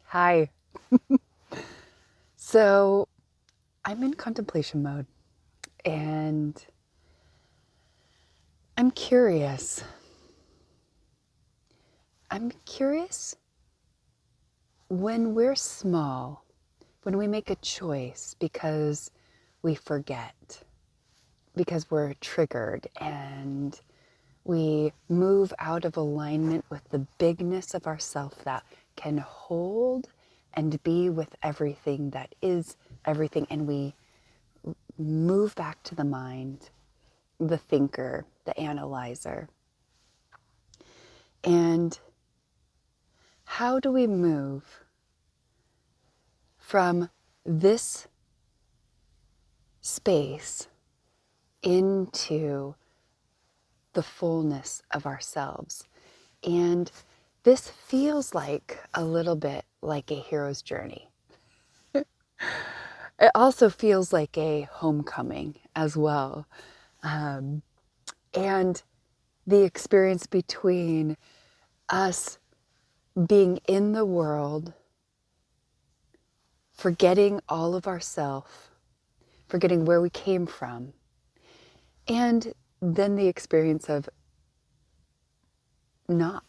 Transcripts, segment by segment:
Hi. So I'm in contemplation mode and I'm curious. I'm curious when we're small, when we make a choice because we forget, because we're triggered and we move out of alignment with the bigness of ourself that can hold and be with everything that is everything, and we move back to the mind, the thinker, the analyzer. And how do we move from this space into the fullness of ourselves? And this feels like a little bit like a hero's journey. It also feels like a homecoming as well. And the experience between us being in the world, forgetting all of ourself, forgetting where we came from, and then the experience of not,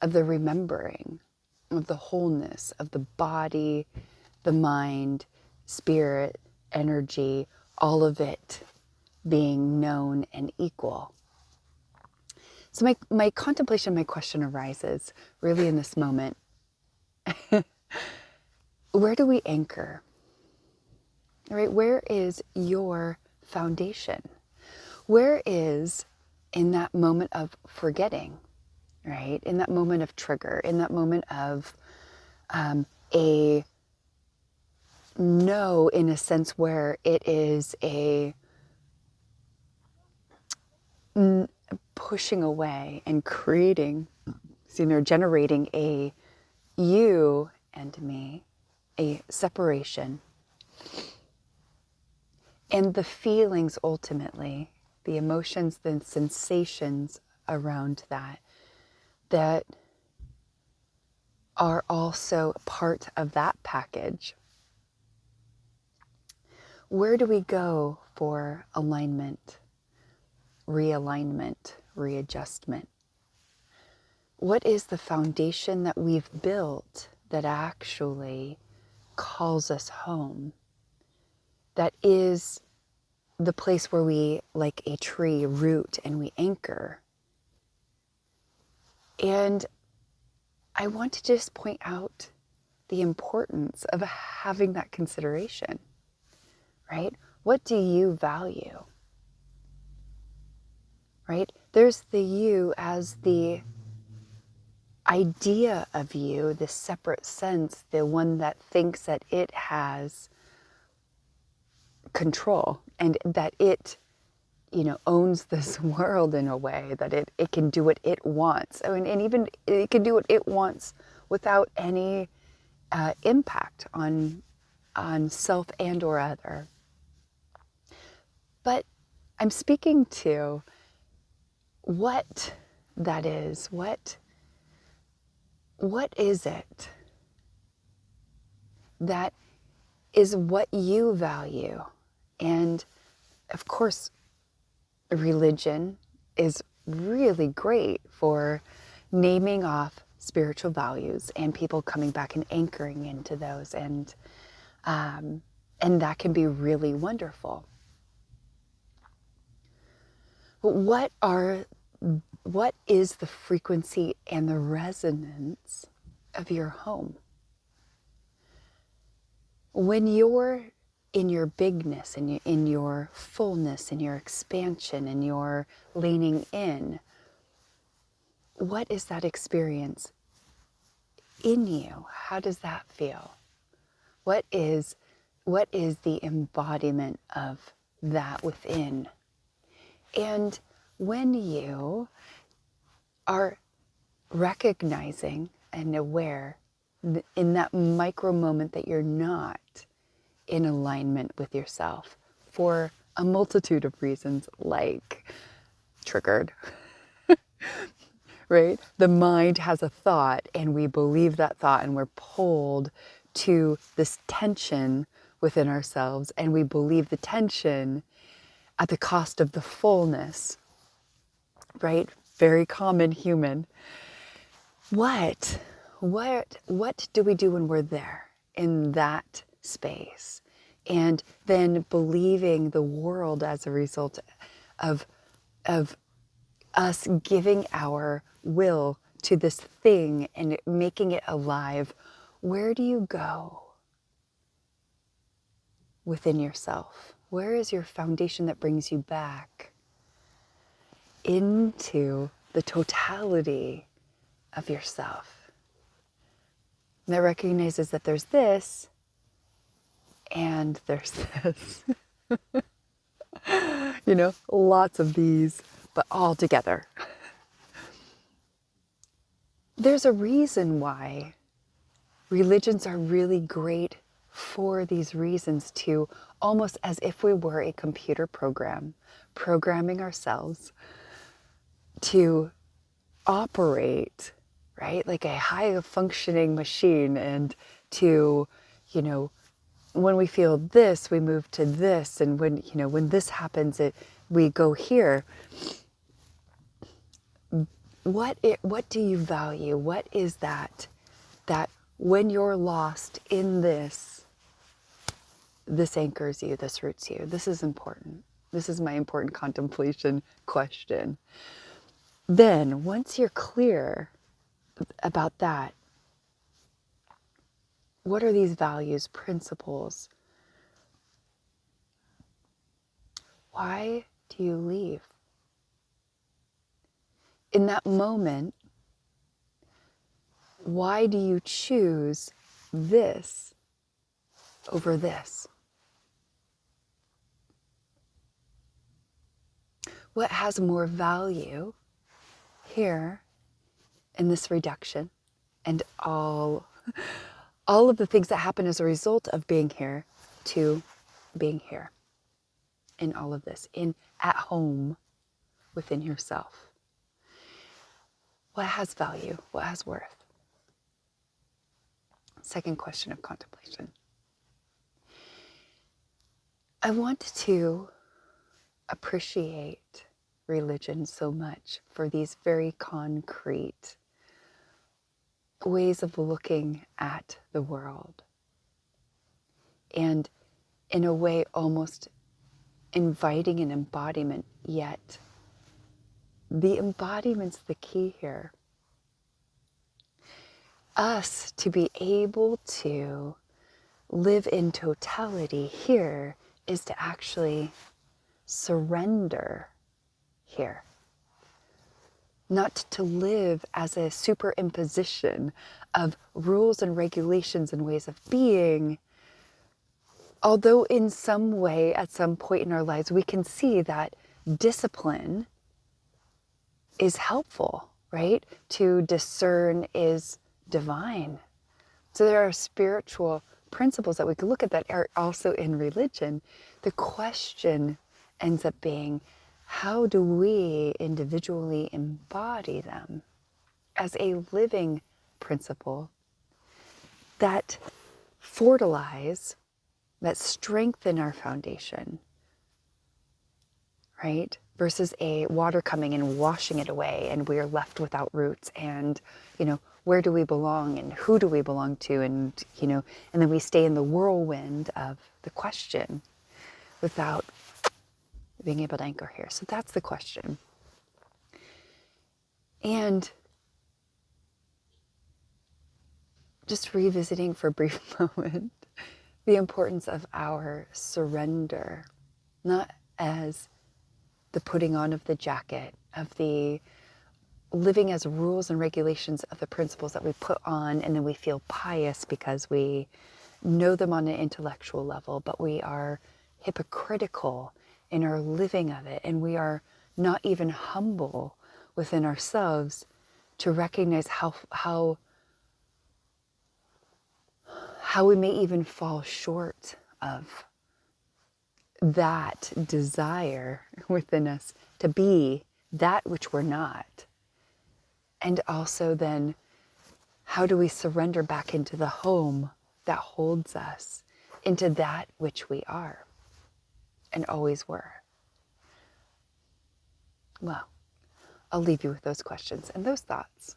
of the remembering, of the wholeness of the body, the mind, spirit, energy, all of it being known and equal. So my contemplation, my question arises really in this moment. Where do we anchor? All right, where is your foundation? Where is, in that moment of forgetting, right? In that moment of trigger, in that moment of a no, in a sense where it is a pushing away and creating, generating a you and me, a separation. And the feelings ultimately, the emotions, the sensations around that, that are also part of that package. Where do we go for alignment, realignment, readjustment? What is the foundation that we've built that actually calls us home? That is the place where we, like a tree, root and we anchor. And I want to just point out the importance of having that consideration, right? What do you value? Right? There's the you as the idea of you, the separate sense, the one that thinks that it has control and that it, owns this world in a way, that it can do what it wants. I mean, and even it can do what it wants without any impact on self and or other. But I'm speaking to what that is. What is it that is what you value? And of course, religion is really great for naming off spiritual values and people coming back and anchoring into those, and that can be really wonderful. But what is the frequency and the resonance of your home? When you're in your bigness, and in your fullness, in your expansion, and your leaning in, what is that experience in you? How does that feel? What is the embodiment of that within? And when you are recognizing and aware in that micro moment that you're not in alignment with yourself for a multitude of reasons, like triggered, right? The mind has a thought and we believe that thought and we're pulled to this tension within ourselves, and we believe the tension at the cost of the fullness, right? Very common human. What do we do when we're there in that space? And then believing the world as a result of us giving our will to this thing and making it alive. Where do you go within yourself? Where is your foundation that brings you back into the totality of yourself? And that recognizes that there's this and there's this. Lots of these, but all together. There's a reason why religions are really great for these reasons, to almost as if we were a computer program, programming ourselves to operate, right? Like a high functioning machine, and to, when we feel this, we move to this. And when this happens, we go here. What do you value? What is that when you're lost in this anchors you, this roots you? This is important. This is my important contemplation question. Then, once you're clear about that, what are these values, principles? Why do you leave? In that moment, why do you choose this over this? What has more value here in this reduction, and all of the things that happen as a result of being here, to being here in all of this, at home within yourself? What has value? What has worth? Second question of contemplation. I want to appreciate religion so much for these very concrete ways of looking at the world, and in a way almost inviting an embodiment, yet the embodiment's the key here. Us to be able to live in totality here is to actually surrender here. Not to live as a superimposition of rules and regulations and ways of being. Although in some way, at some point in our lives, we can see that discipline is helpful, right? To discern is divine. So there are spiritual principles that we could look at that are also in religion. The question ends up being, how do we individually embody them as a living principle that fertilize, that strengthen our foundation, right? Versus a water coming and washing it away, and we are left without roots, and where do we belong and who do we belong to, and and then we stay in the whirlwind of the question without being able to anchor here. So that's the question. And just revisiting for a brief moment the importance of our surrender, not as the putting on of the jacket, of the living as rules and regulations of the principles that we put on, and then we feel pious because we know them on an intellectual level, but we are hypocritical in our living of it, and we are not even humble within ourselves to recognize how we may even fall short of that desire within us to be that which we're not. And also then, how do we surrender back into the home that holds us, into that which we are and always were? Well, I'll leave you with those questions and those thoughts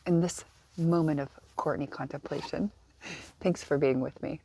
in this moment of Courtney contemplation. Thanks for being with me.